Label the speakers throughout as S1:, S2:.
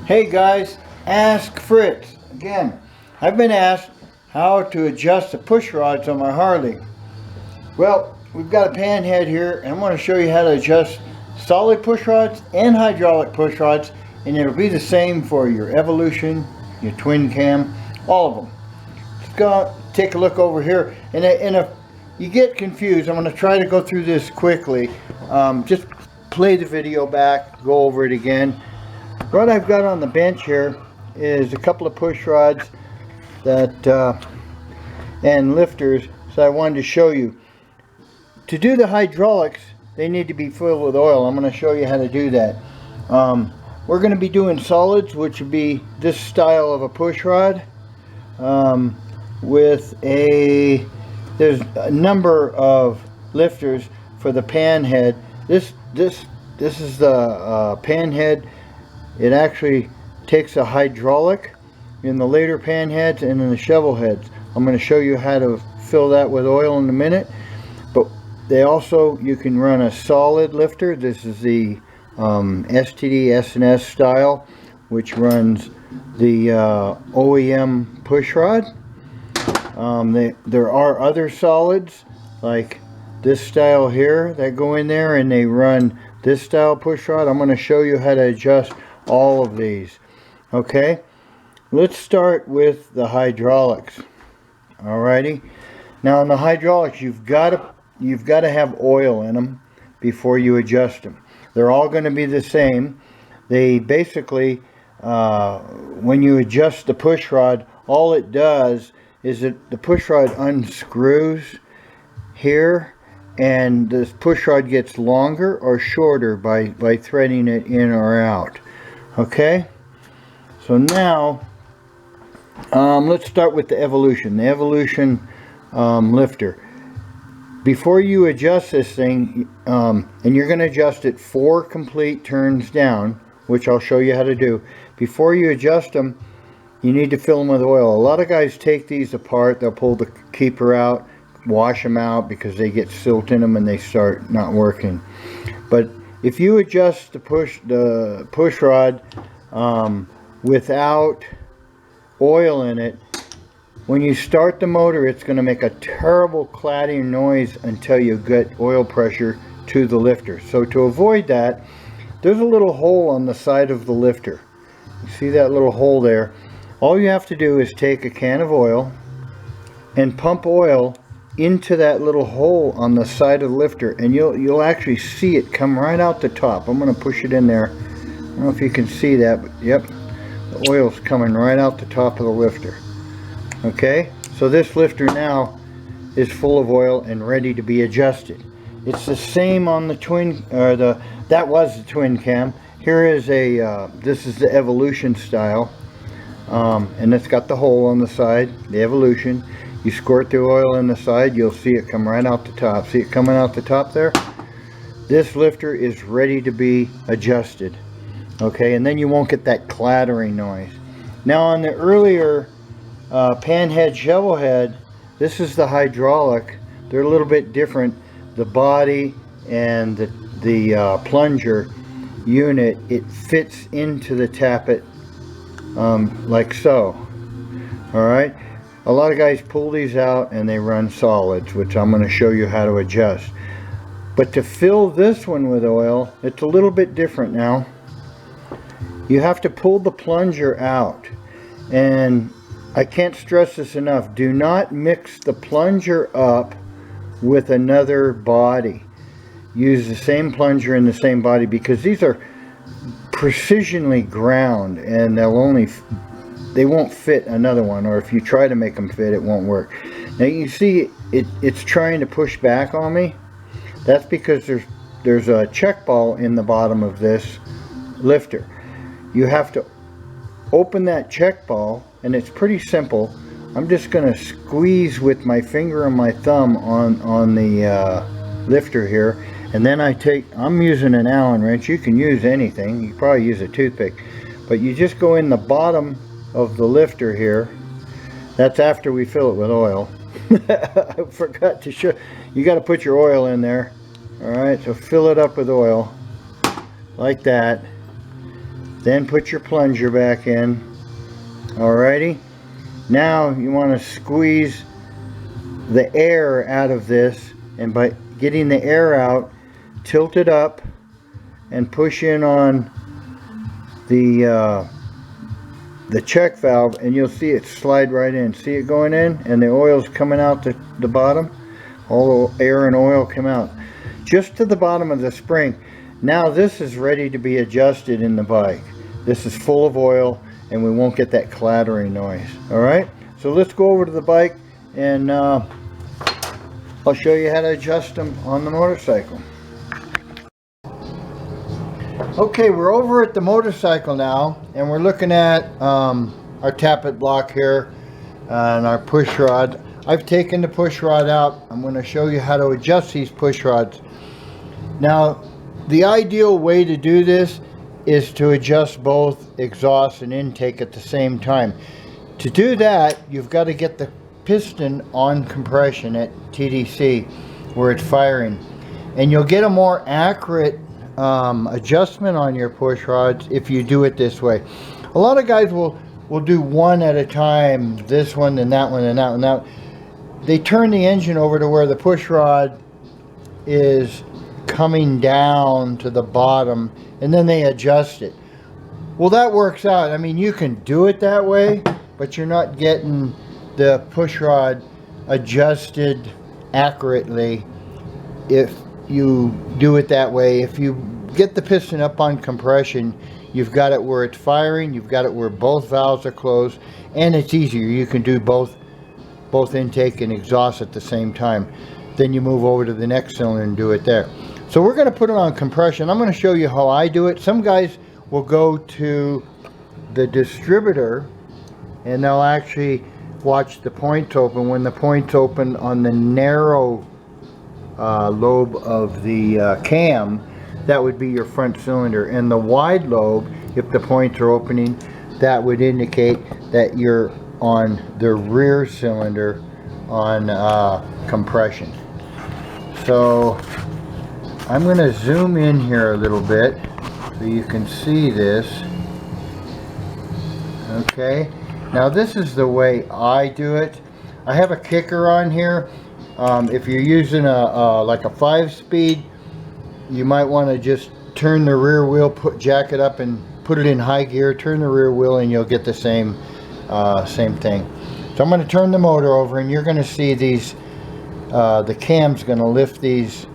S1: Hey guys, ask Fritz. Again, I've been asked how to adjust the push rods on my Harley. Well, we've got a pan head here and I'm going to show you how to adjust solid push rods and hydraulic push rods, and it'll be the same for your Evolution, your twin cam, all of them. Let's go take a look over here, and if you get confused, I'm going to try to go through this quickly. Just play the video back, go over it again. What I've got on the bench here is a couple of push rods that and lifters, so I wanted to show you. To do the hydraulics, they need to be filled with oil. I'm going to show you how to do that. We're going to be doing solids, which would be this style of a push rod with there's a number of lifters for the pan head. This is the pan head. It actually takes a hydraulic in the later pan heads and in the shovel heads. I'm going to show you how to fill that with oil in a minute. But they also, you can run a solid lifter. This is the STD S&S style, which runs the OEM push rod. There are other solids like this style here that go in there, and they run this style push rod. I'm going to show you how to adjust all of these. Okay, let's start with the hydraulics. Alrighty, now in the hydraulics, you've got to have oil in them before you adjust them. They're all going to be the same. They basically, when you adjust the push rod, all it does is that the push rod unscrews here, and the push rod gets longer or shorter by threading it in or out. Okay, so now let's start with the Evolution. The Evolution lifter. Before you adjust this thing, and you're going to adjust it 4 complete turns down, which I'll show you how to do. Before you adjust them, you need to fill them with oil. A lot of guys take these apart. They'll pull the keeper out, wash them out because they get silt in them and they start not working. But if you adjust the push rod without oil in it, when you start the motor, it's going to make a terrible clattering noise until you get oil pressure to the lifter. So to avoid that, there's a little hole on the side of the lifter. You see that little hole there? All you have to do is take a can of oil and pump oil into that little hole on the side of the lifter, and you'll actually see it come right out the top. I'm going to push it in there. I don't know if you can see that, but yep, the oil's coming right out the top of the lifter. Okay, so this lifter now is full of oil and ready to be adjusted. It's the same on the twin, or that was the twin cam. Here is this is the Evolution style, and it's got the hole on the side, the Evolution. You squirt the oil in the side, you'll see it come right out the top. See it coming out the top there? This lifter is ready to be adjusted. Okay, and then you won't get that clattering noise. Now on the earlier pan head, shovel head, this is the hydraulic. They're a little bit different. The body and the plunger unit, it fits into the tappet like so. Alright, a lot of guys pull these out and they run solids, which I'm going to show you how to adjust. But to fill this one with oil, it's a little bit different now. You have to pull the plunger out, and I can't stress this enough, do not mix the plunger up with another body. Use the same plunger in the same body, because these are precisionally ground and they won't fit another one, or if you try to make them fit, it won't work. Now you see it's trying to push back on me. That's because there's a check ball in the bottom of this lifter. You have to open that check ball, and it's pretty simple. I'm just going to squeeze with my finger and my thumb on the lifter here, and then I'm using an Allen wrench. You can use anything. You can probably use a toothpick, but you just go in the bottom of the lifter here. That's after we fill it with oil. I forgot to show you. Got to put your oil in there. Alright, so fill it up with oil like that. Then put your plunger back in. Alrighty. Now you want to squeeze the air out of this, and by getting the air out, tilt it up and push in on the check valve, and you'll see it slide right in. See it going in, and the oil's coming out the bottom. All the air and oil come out just to the bottom of the spring. Now this is ready to be adjusted in the bike. This is full of oil, and we won't get that clattering noise. Alright, so let's go over to the bike, and I'll show you how to adjust them on the motorcycle. Okay, we're over at the motorcycle now, and we're looking at our tappet block here and our push rod. I've taken the push rod out. I'm going to show you how to adjust these push rods. Now, the ideal way to do this is to adjust both exhaust and intake at the same time. To do that, you've got to get the piston on compression at TDC where it's firing, and you'll get a more accurate adjustment on your push rods if you do it this way. A lot of guys will do one at a time, this one and that one and that one. Now they turn the engine over to where the push rod is coming down to the bottom, and then they adjust it. Well, that works out. I mean, you can do it that way, but you're not getting the push rod adjusted accurately if you do it that way. If you get the piston up on compression, you've got it where it's firing, you've got it where both valves are closed, and it's easier. You can do both intake and exhaust at the same time. Then you move over to the next cylinder and do it there. So we're going to put it on compression. I'm going to show you how I do it. Some guys will go to the distributor and they'll actually watch the points open. When the points open on the narrow lobe of the cam, that would be your front cylinder, and the wide lobe, if the points are opening, that would indicate that you're on the rear cylinder on compression. So I'm going to zoom in here a little bit so you can see this. Okay, now this is the way I do it. I have a kicker on here. If you're using like a 5-speed, you might want to just turn the rear wheel, jack it up and put it in high gear, turn the rear wheel, and you'll get the same thing. So I'm going to turn the motor over, and you're going to see these, the cam's going to lift these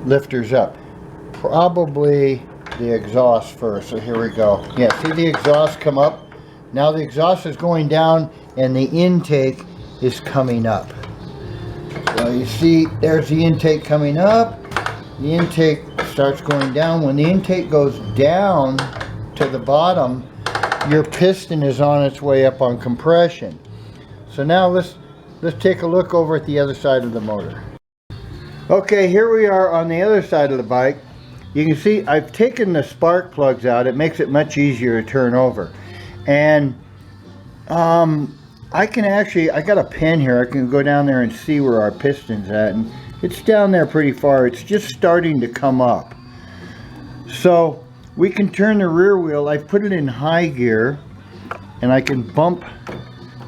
S1: lifters up. Probably the exhaust first. So here we go. Yeah, see the exhaust come up? Now the exhaust is going down and the intake is coming up. So you see there's the intake coming up. The intake starts going down. When the intake goes down to the bottom, your piston is on its way up on compression. So now let's take a look over at the other side of the motor. Okay, here we are on the other side of the bike. You can see I've taken the spark plugs out. It makes it much easier to turn over. And I can actually, I got a pen here. I can go down there and see where our piston's at, and it's down there pretty far. It's just starting to come up. So we can turn the rear wheel. I've put it in high gear, and I can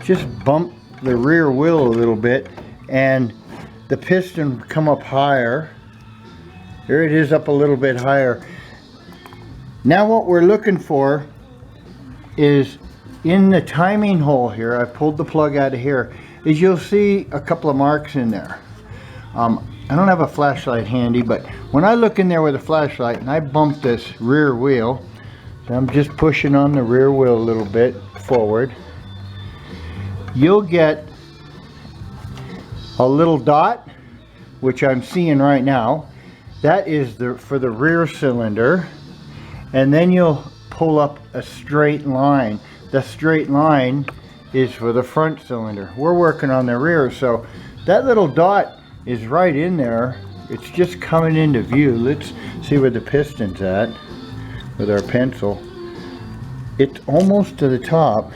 S1: just bump the rear wheel a little bit, and the piston come up higher. There it is, up a little bit higher. Now what we're looking for is in the timing hole here. I pulled the plug out of here. Is you'll see a couple of marks in there. I don't have a flashlight handy, but when I look in there with a flashlight and I bump this rear wheel, so I'm just pushing on the rear wheel a little bit forward, you'll get a little dot, which I'm seeing right now. That is for the rear cylinder, and then you'll pull up a straight line. The straight line is for the front cylinder. We're working on the rear, so that little dot is right in there. It's just coming into view. Let's see where the piston's at with our pencil. It's almost to the top.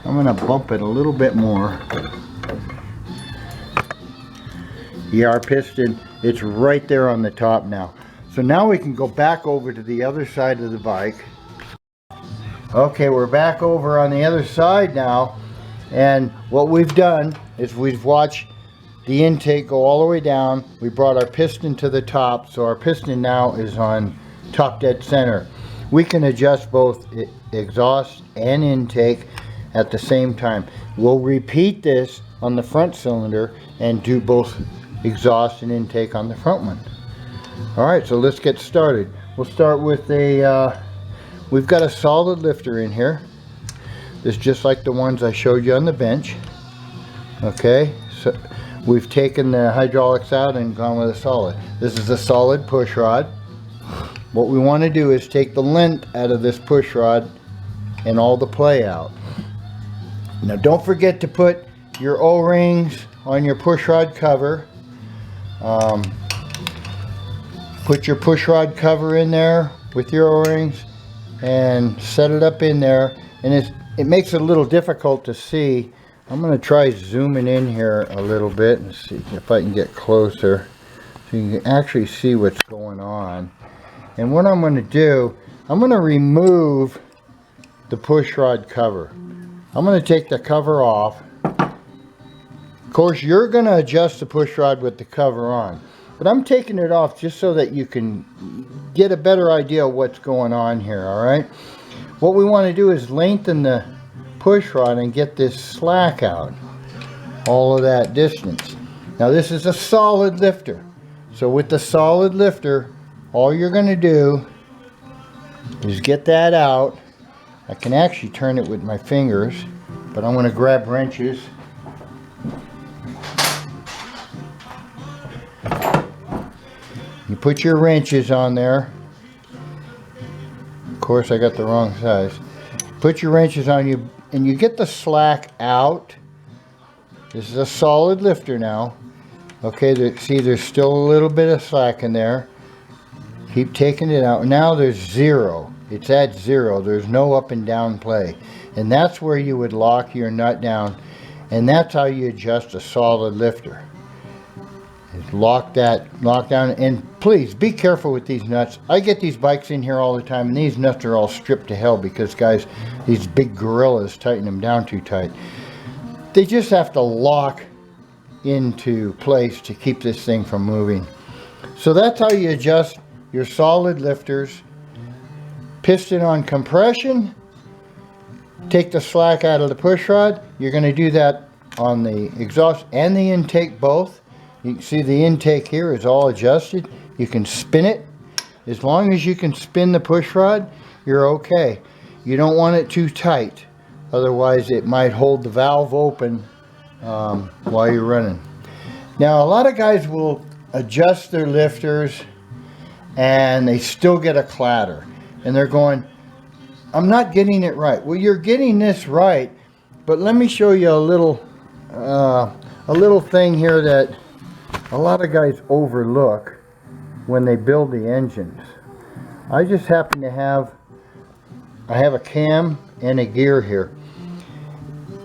S1: I'm gonna bump it a little bit more. Yeah, our piston, it's right there on the top now. So now we can go back over to the other side of the bike. Okay, we're back over on the other side now, and what we've done is we've watched the intake go all the way down. We brought our piston to the top, so our piston now is on top dead center. We can adjust both exhaust and intake at the same time. We'll repeat this on the front cylinder and do both exhaust and intake on the front one. Alright, so let's get started. We'll start with we've got a solid lifter in here. This is just like the ones I showed you on the bench. Okay, so we've taken the hydraulics out and gone with a solid. This is a solid push rod. What we want to do is take the length out of this push rod and all the play out. Now don't forget to put your O-rings on your push rod cover. Put your push rod cover in there with your O-rings and set it up in there, and it makes it a little difficult to see. I'm going to try zooming in here a little bit and see if I can get closer so you can actually see what's going on. And what I'm going to do, I'm going to remove the push rod cover. I'm going to take the cover off. Of course, you're going to adjust the push rod with the cover on, but I'm taking it off just so that you can get a better idea of what's going on here. All right, what we want to do is lengthen the push rod and get this slack out, all of that distance. Now this is a solid lifter, so with the solid lifter, all you're going to do is get that out. I can actually turn it with my fingers, but I'm going to grab wrenches. You put your wrenches on there. Of course I got the wrong size. Put your wrenches on you and you get the slack out. This is a solid lifter now. Okay, see there's still a little bit of slack in there. Keep taking it out. Now there's zero. It's at zero. There's no up and down play. And that's where you would lock your nut down. And that's how you adjust a solid lifter. Is lock down. And please be careful with these nuts. I get these bikes in here all the time, and these nuts are all stripped to hell because guys, these big gorillas tighten them down too tight. They just have to lock into place to keep this thing from moving. So that's how you adjust your solid lifters. Piston on compression. Take the slack out of the push rod. You're going to do that on the exhaust and the intake both. You can see the intake here is all adjusted. You can spin it. As long as you can spin the push rod, you're okay. You don't want it too tight. Otherwise it might hold the valve open while you're running. Now a lot of guys will adjust their lifters and they still get a clatter. And they're going, I'm not getting it right. Well, you're getting this right, but let me show you a little thing here that a lot of guys overlook when they build the engines. I just happen to have, I have a cam and a gear here.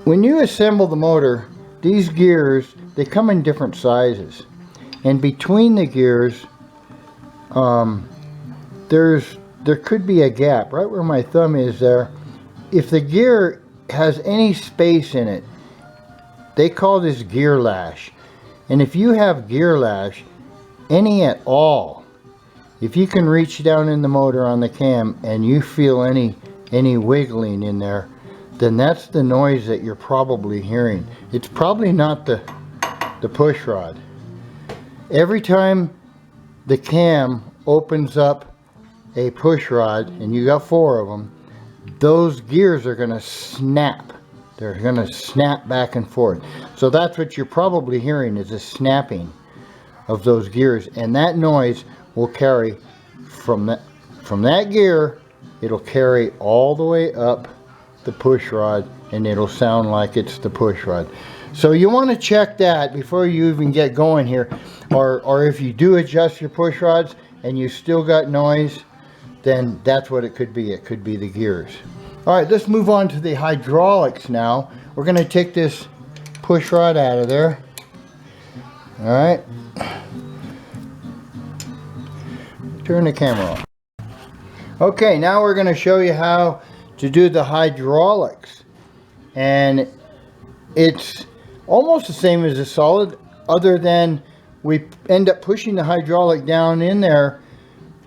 S1: When you assemble the motor, these gears, they come in different sizes. And between the gears, there could be a gap right where my thumb is there. If the gear has any space in it, they call this gear lash. And if you have gear lash, any at all, if you can reach down in the motor on the cam and you feel any wiggling in there, then that's the noise that you're probably hearing. It's probably not the push rod. Every time the cam opens up a push rod, and you got 4 of them, those gears are going to snap. They're going to snap back and forth. So that's what you're probably hearing, is a snapping of those gears, and that noise will carry from that gear. It'll carry all the way up the push rod, and it'll sound like it's the push rod. So you want to check that before you even get going here, or if you do adjust your push rods and you still got noise, then that's what it could be. It could be the gears. All right, let's move on to the hydraulics now. We're going to take this push rod out of there. All right. Turn the camera off. Okay, now we're going to show you how to do the hydraulics. And it's almost the same as a solid, other than we end up pushing the hydraulic down in there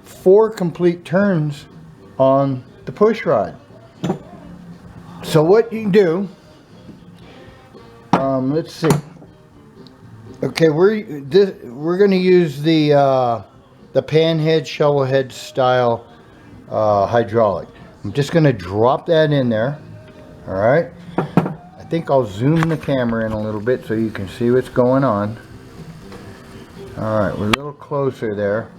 S1: 4 complete turns on the push rod. So what you do, let's see. Okay, we're going to use the pan head, shovel head style hydraulic. I'm just going to drop that in there. All right. I think I'll zoom the camera in a little bit so you can see what's going on. All right, we're a little closer there.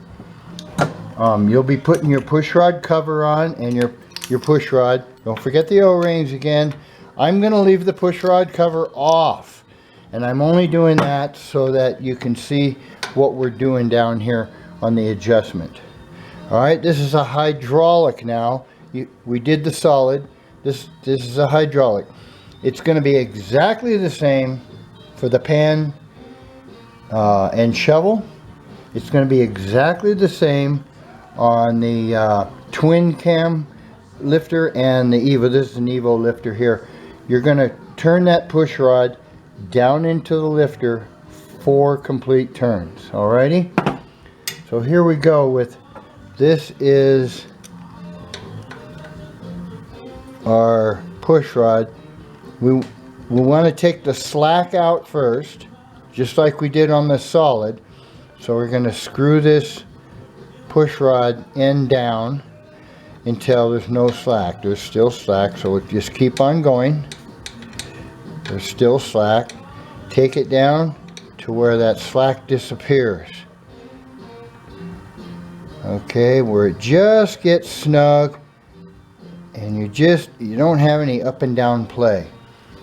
S1: You'll be putting your push rod cover on and your push rod. Don't forget the O-rings again. I'm going to leave the push rod cover off, and I'm only doing that so that you can see what we're doing down here on the adjustment. All right, this is a hydraulic now. We did the solid. This is a hydraulic. It's going to be exactly the same for the pan and shovel. It's going to be exactly the same on the twin cam lifter and the Evo. This is an Evo lifter here. You're going to turn that push rod down into the lifter 4 complete turns. Alrighty. So here we go with this. Is our push rod. We want to take the slack out first, just like we did on the solid. So we're going to screw this push rod end down until there's no slack. There's still slack, so we'll just keep on going. There's still slack. Take it down to where that slack disappears. Okay, where it just gets snug and you don't have any up and down play.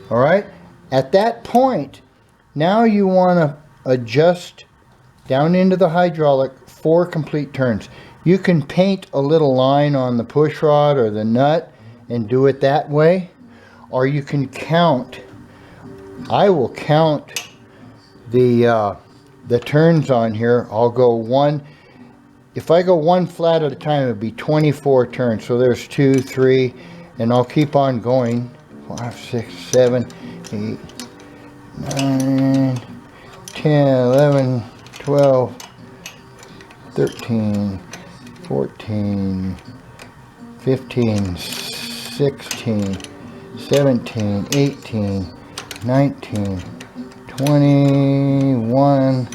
S1: All right, at that point, now you want to adjust down into the hydraulic 4 complete turns. You can paint a little line on the push rod or the nut and do it that way, or you can count. I will count the turns on here. I'll go 1. If I go 1 flat at a time, it would be 24 turns. So there's 2, 3, and I'll keep on going. 5, 6, 7, 8, 9, 10, 11, 12, 13, 14, 15, 16, 17, 18, 19, 21,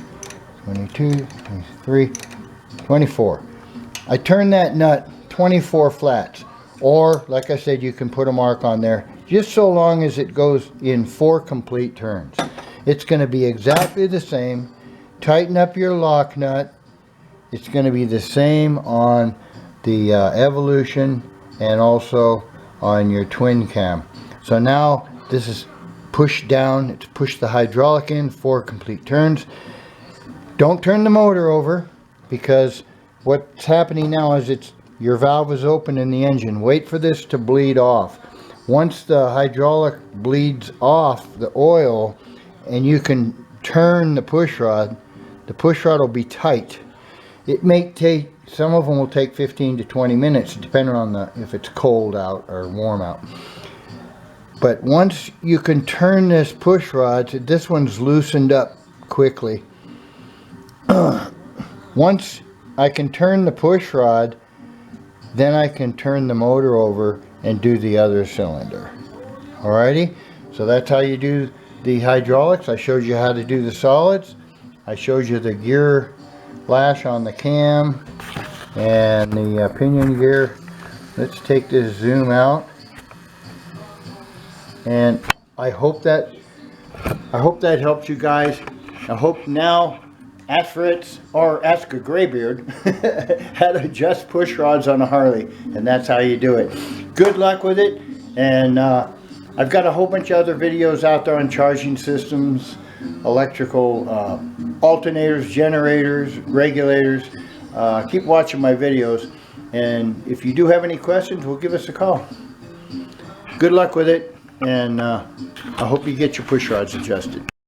S1: 22, 23, 24. I turn that nut 24 flats, or like I said, you can put a mark on there, just so long as it goes in 4 complete turns. It's going to be exactly the same. Tighten up your lock nut. It's going to be the same on the Evolution and also on your twin cam. So now this is pushed down. It's pushed the hydraulic in 4 complete turns. Don't turn the motor over, because what's happening now is your valve is open in the engine. Wait for this to bleed off. Once the hydraulic bleeds off the oil and you can turn the push rod will be tight. It may take, some of them will take 15 to 20 minutes depending on if it's cold out or warm out. But once you can turn this push rod, this one's loosened up quickly. Once I can turn the push rod, then I can turn the motor over and do the other cylinder. Alrighty, so that's how you do the hydraulics. I showed you how to do the solids. I showed you the gear lash on the cam and the pinion gear. Let's take this zoom out. And I hope that helps you guys. I hope now, ask Fritz or ask a graybeard how to adjust push rods on a Harley, and that's how you do it. Good luck with it, and I've got a whole bunch of other videos out there on charging systems, electrical alternators, generators, regulators. Keep watching my videos, and if you do have any questions, well, give us a call. Good luck with it, and I hope you get your push rods adjusted.